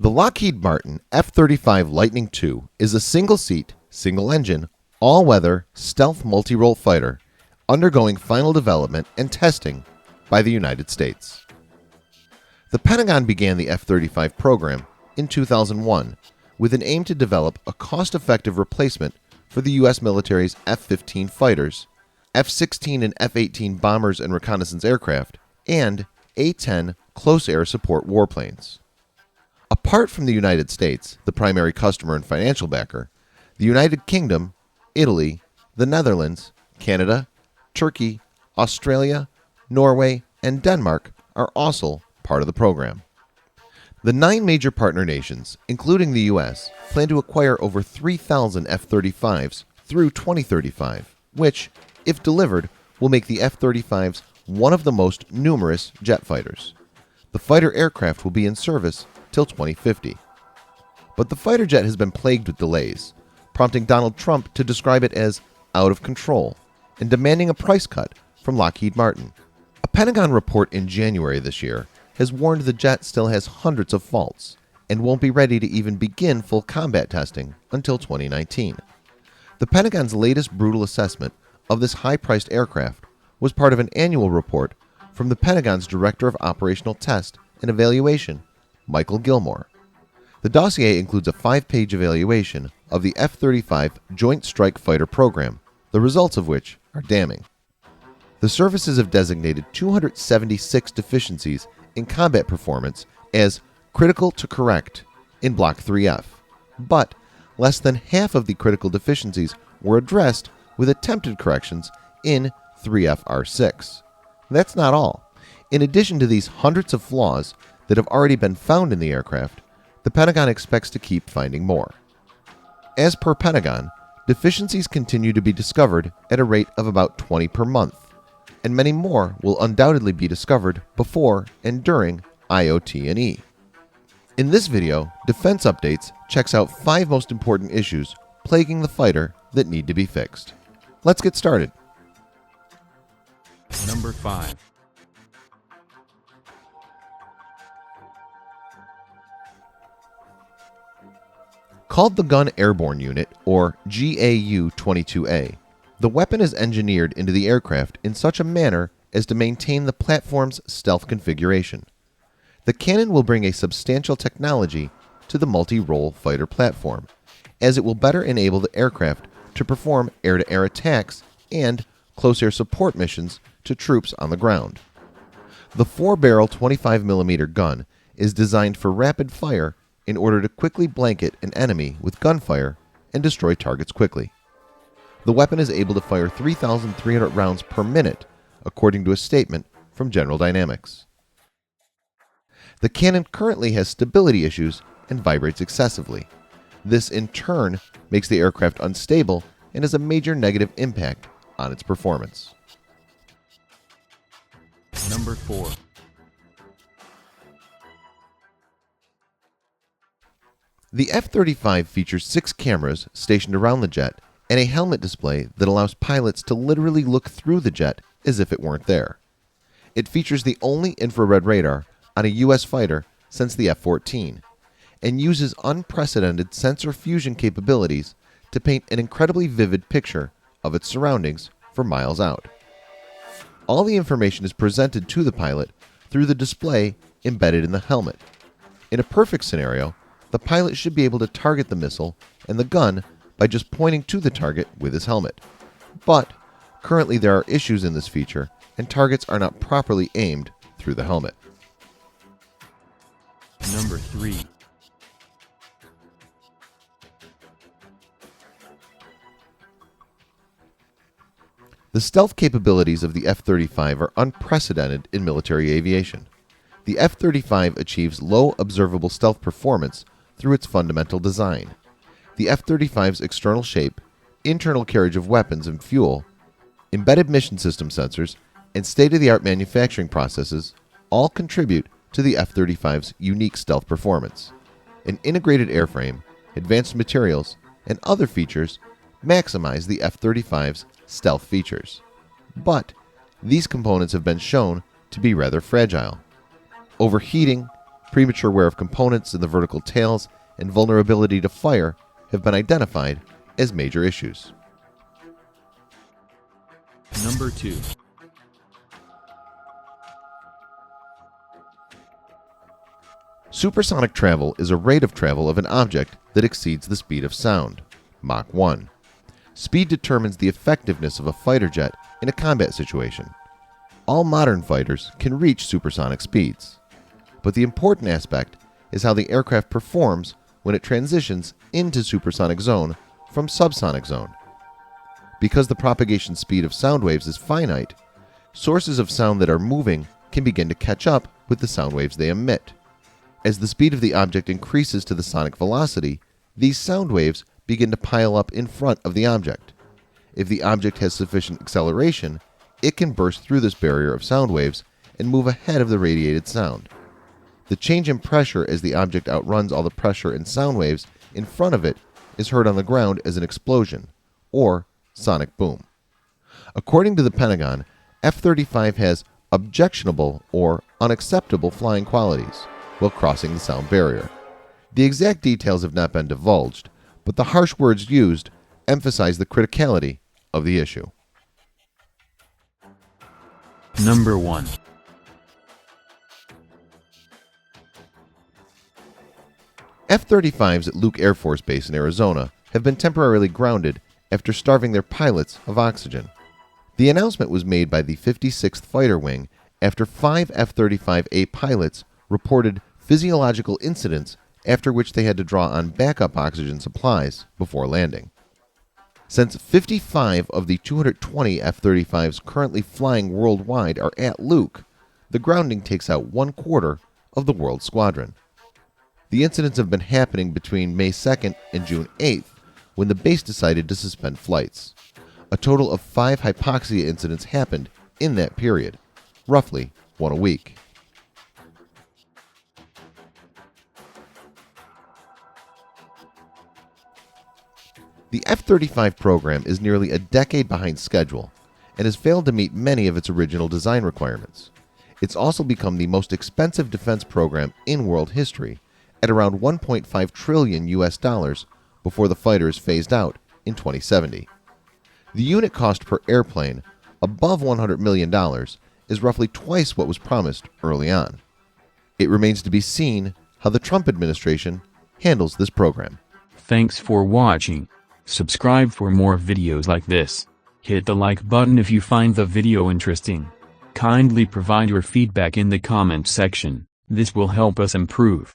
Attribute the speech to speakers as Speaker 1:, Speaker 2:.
Speaker 1: The Lockheed Martin F-35 Lightning II is a single-seat, single-engine, all-weather stealth multirole fighter undergoing final development and testing by the United States. The Pentagon began the F-35 program in 2001 with an aim to develop a cost-effective replacement for the U.S. military's F-15 fighters, F-16 and F-18 bombers and reconnaissance aircraft, and A-10 close air support warplanes. Apart from the United States, the primary customer and financial backer, the United Kingdom, Italy, the Netherlands, Canada, Turkey, Australia, Norway, and Denmark are also part of the program. The 9 major partner nations, including the U.S., plan to acquire over 3,000 F-35s through 2035, which, if delivered, will make the F-35s one of the most numerous jet fighters. The fighter aircraft will be in service till 2050. But the fighter jet has been plagued with delays, prompting Donald Trump to describe it as out of control and demanding a price cut from Lockheed Martin. A Pentagon report in January this year has warned the jet still has hundreds of faults and won't be ready to even begin full combat testing until 2019. The Pentagon's latest brutal assessment of this high-priced aircraft was part of an annual report from the Pentagon's Director of Operational Test and Evaluation, Michael Gilmore. The dossier includes a 5-page evaluation of the F-35 Joint Strike Fighter program, the results of which are damning. The services have designated 276 deficiencies in combat performance as critical to correct in Block 3F, but less than half of the critical deficiencies were addressed with attempted corrections in 3FR6. That's not all. In addition to these hundreds of flaws that have already been found in the aircraft, the Pentagon expects to keep finding more. As per Pentagon, deficiencies continue to be discovered at a rate of about 20 per month, and many more will undoubtedly be discovered before and during IOT&E. In this video, Defense Updates checks out 5 most important issues plaguing the fighter that need to be fixed. Let's get started.
Speaker 2: Number 5.
Speaker 1: Called the Gun Airborne Unit, or GAU-22A, the weapon is engineered into the aircraft in such a manner as to maintain the platform's stealth configuration. The cannon will bring a substantial technology to the multi-role fighter platform, as it will better enable the aircraft to perform air-to-air attacks and close air support missions to troops on the ground. The 4-barrel 25mm gun is designed for rapid fire in order to quickly blanket an enemy with gunfire and destroy targets quickly. The weapon is able to fire 3,300 rounds per minute, according to a statement from General Dynamics. The cannon currently has stability issues and vibrates excessively. This in turn makes the aircraft unstable and has a major negative impact on its performance.
Speaker 2: Number 4.
Speaker 1: The F-35 features 6 cameras stationed around the jet and a helmet display that allows pilots to literally look through the jet as if it weren't there. It features the only infrared radar on a U.S. fighter since the F-14 and uses unprecedented sensor fusion capabilities to paint an incredibly vivid picture of its surroundings for miles out. All the information is presented to the pilot through the display embedded in the helmet. In a perfect scenario, the pilot should be able to target the missile and the gun by just pointing to the target with his helmet. But currently there are issues in this feature and targets are not properly aimed through the helmet.
Speaker 2: Number 3.
Speaker 1: The stealth capabilities of the F-35 are unprecedented in military aviation. The F-35 achieves low observable stealth performance through its fundamental design. The F-35's external shape, internal carriage of weapons and fuel, embedded mission system sensors, and state-of-the-art manufacturing processes all contribute to the F-35's unique stealth performance. An integrated airframe, advanced materials, and other features maximize the F-35's stealth features. But these components have been shown to be rather fragile. Overheating, premature wear of components in the vertical tails, and vulnerability to fire have been identified as major issues.
Speaker 2: Number 2.
Speaker 1: Supersonic travel is a rate of travel of an object that exceeds the speed of sound, Mach 1. Speed determines the effectiveness of a fighter jet in a combat situation. All modern fighters can reach supersonic speeds, but the important aspect is how the aircraft performs when it transitions into supersonic zone from subsonic zone. Because the propagation speed of sound waves is finite, sources of sound that are moving can begin to catch up with the sound waves they emit. As the speed of the object increases to the sonic velocity, these sound waves begin to pile up in front of the object. If the object has sufficient acceleration, it can burst through this barrier of sound waves and move ahead of the radiated sound. The change in pressure as the object outruns all the pressure and sound waves in front of it is heard on the ground as an explosion, or sonic boom. According to the Pentagon, F-35 has objectionable or unacceptable flying qualities while crossing the sound barrier. The exact details have not been divulged, but the harsh words used emphasize the criticality of the issue.
Speaker 2: Number 1.
Speaker 1: F-35s at Luke Air Force Base in Arizona have been temporarily grounded after starving their pilots of oxygen. The announcement was made by the 56th Fighter Wing after 5 F-35A pilots reported physiological incidents after which they had to draw on backup oxygen supplies before landing. Since 55 of the 220 F-35s currently flying worldwide are at Luke, the grounding takes out 1/4 of the world squadron. The incidents have been happening between May 2nd and June 8th, when the base decided to suspend flights. A total of 5 hypoxia incidents happened in that period, roughly one a week. The F-35 program is nearly a decade behind schedule and has failed to meet many of its original design requirements. It's also become the most expensive defense program in world history, at around $1.5 trillion before the fighter is phased out in 2070. The unit cost per airplane, above $100 million, is roughly twice what was promised early on. It remains to be seen how the Trump administration handles this program.
Speaker 2: Thanks for watching. Subscribe for more videos like this. Hit the like button if you find the video interesting. Kindly provide your feedback in the comment section. This will help us improve.